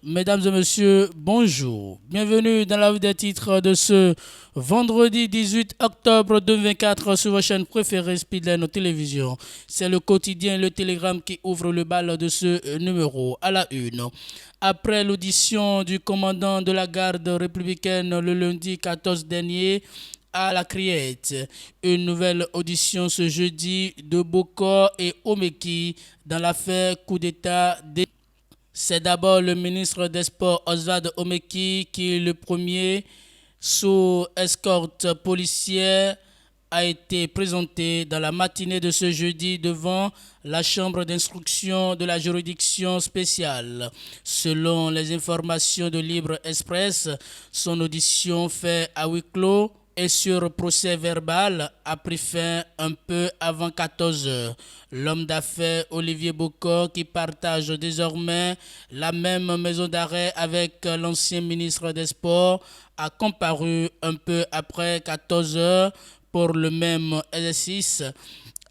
mesdames et messieurs, bonjour. Bienvenue dans la vue des titres de ce vendredi 18 octobre 2024 sur votre chaîne préférée Speedline Télévision. C'est le quotidien Le Télégramme qui ouvre le bal de ce numéro à la une. Après l'audition du commandant de la garde républicaine le lundi 14 dernier, à la Criette. Une nouvelle audition ce jeudi de Bokor et Omeki dans l'affaire coup d'État des... C'est d'abord le ministre des Sports Oswald Omeki qui, le premier, sous escorte policière, a été présenté dans la matinée de ce jeudi devant la chambre d'instruction de la juridiction spéciale. Selon les informations de Libre Express, son audition faite à huis clos et sur procès verbal a pris fin un peu avant 14 heures. L'homme d'affaires Olivier Bokor, qui partage désormais la même maison d'arrêt avec l'ancien ministre des Sports, a comparu un peu après 14 heures pour le même exercice.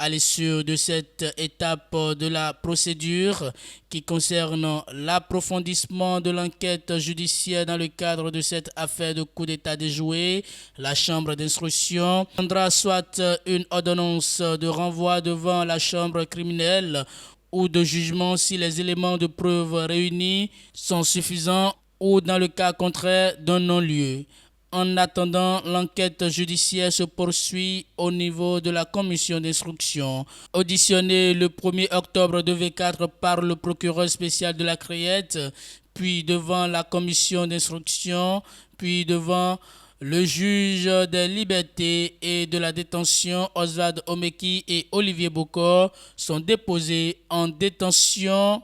À l'issue de cette étape de la procédure qui concerne l'approfondissement de l'enquête judiciaire dans le cadre de cette affaire de coup d'État déjoué, la chambre d'instruction prendra soit une ordonnance de renvoi devant la chambre criminelle ou de jugement si les éléments de preuve réunis sont suffisants ou dans le cas contraire d'un non-lieu. En attendant, l'enquête judiciaire se poursuit au niveau de la commission d'instruction. Auditionné le 1er octobre 2024 par le procureur spécial de la Criette, puis devant la commission d'instruction, puis devant le juge des libertés et de la détention, Oswald Omeki et Olivier Bokor, sont déposés en détention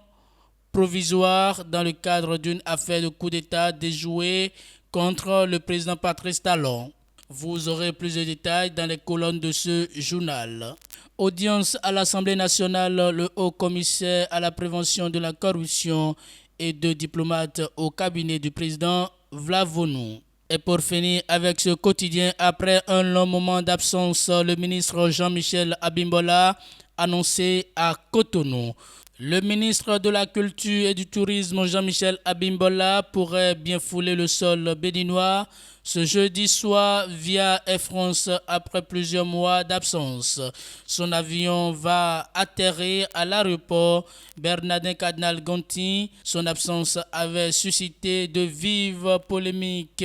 provisoire dans le cadre d'une affaire de coup d'État déjouée contre le président Patrice Talon. Vous aurez plus de détails dans les colonnes de ce journal. Audience à l'Assemblée nationale, le haut commissaire à la prévention de la corruption et deux diplomates au cabinet du président Vlavonou. Et pour finir avec ce quotidien, après un long moment d'absence, le ministre Jean-Michel Abimbola annoncé à Cotonou. Le ministre de la Culture et du Tourisme Jean-Michel Abimbola pourrait bien fouler le sol béninois ce jeudi soir via Air France après plusieurs mois d'absence. Son avion va atterrir à l'aéroport Bernardin Cardinal-Gonti. Son absence avait suscité de vives polémiques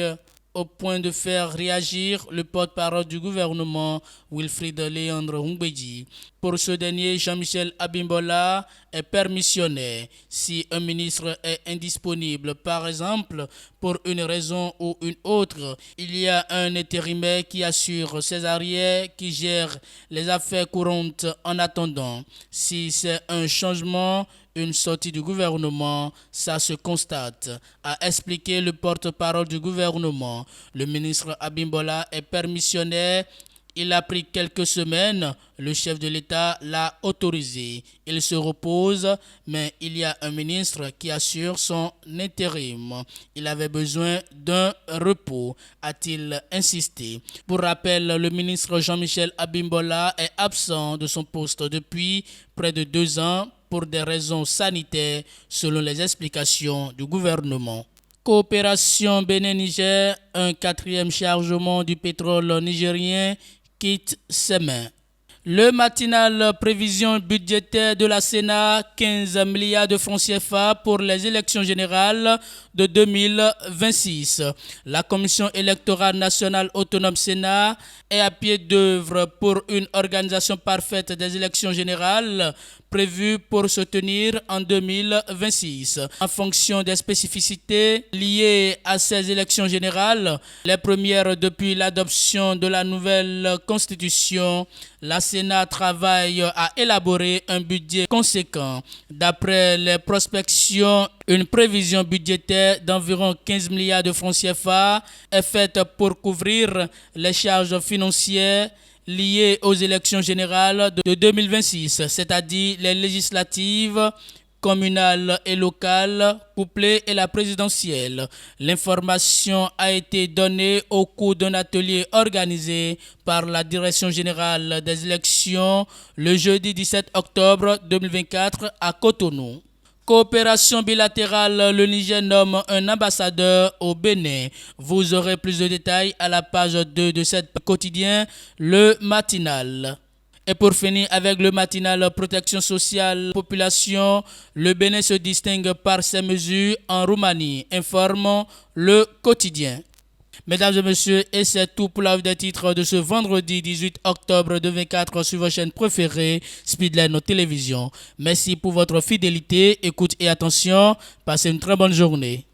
au point de faire réagir le porte-parole du gouvernement, Wilfried Léandre Humbedji. Pour ce dernier, Jean-Michel Abimbola est permissionnaire. Si un ministre est indisponible, par exemple, pour une raison ou une autre, il y a un intérimaire qui assure ses arrières, qui gère les affaires courantes en attendant. Si c'est un changement, une sortie du gouvernement, ça se constate, a expliqué le porte-parole du gouvernement. Le ministre Abimbola est permissionnaire. Il a pris quelques semaines, le chef de l'État l'a autorisé. Il se repose, mais il y a un ministre qui assure son intérim. Il avait besoin d'un repos, a-t-il insisté. Pour rappel, le ministre Jean-Michel Abimbola est absent de son poste depuis près de 2 ans pour des raisons sanitaires, selon les explications du gouvernement. Coopération Bénin-Niger, un 4e chargement du pétrole nigérien quitte ses mains. Le matinal prévision budgétaire de la Sénat, 15 milliards de francs CFA pour les élections générales de 2026. La Commission électorale nationale autonome Sénat est à pied d'œuvre pour une organisation parfaite des élections générales prévues pour se tenir en 2026. En fonction des spécificités liées à ces élections générales, les premières depuis l'adoption de la nouvelle constitution, la Sénat travaille à élaborer un budget conséquent. D'après les prospections, une prévision budgétaire d'environ 15 milliards de francs CFA est faite pour couvrir les charges financières liées aux élections générales de 2026, c'est-à-dire les législatives, communale et locale, couplée et la présidentielle. L'information a été donnée au cours d'un atelier organisé par la Direction générale des élections le jeudi 17 octobre 2024 à Cotonou. Coopération bilatérale, le Niger nomme un ambassadeur au Bénin. Vous aurez plus de détails à la page 2 de cette quotidien, le matinal. Et pour finir avec le matinal protection sociale population, le Bénin se distingue par ses mesures en Roumanie, informe le quotidien. Mesdames et messieurs, et c'est tout pour la vue des titres de ce vendredi 18 octobre 2024 sur votre chaîne préférée, Speedline Télévision. Merci pour votre fidélité, écoute et attention. Passez une très bonne journée.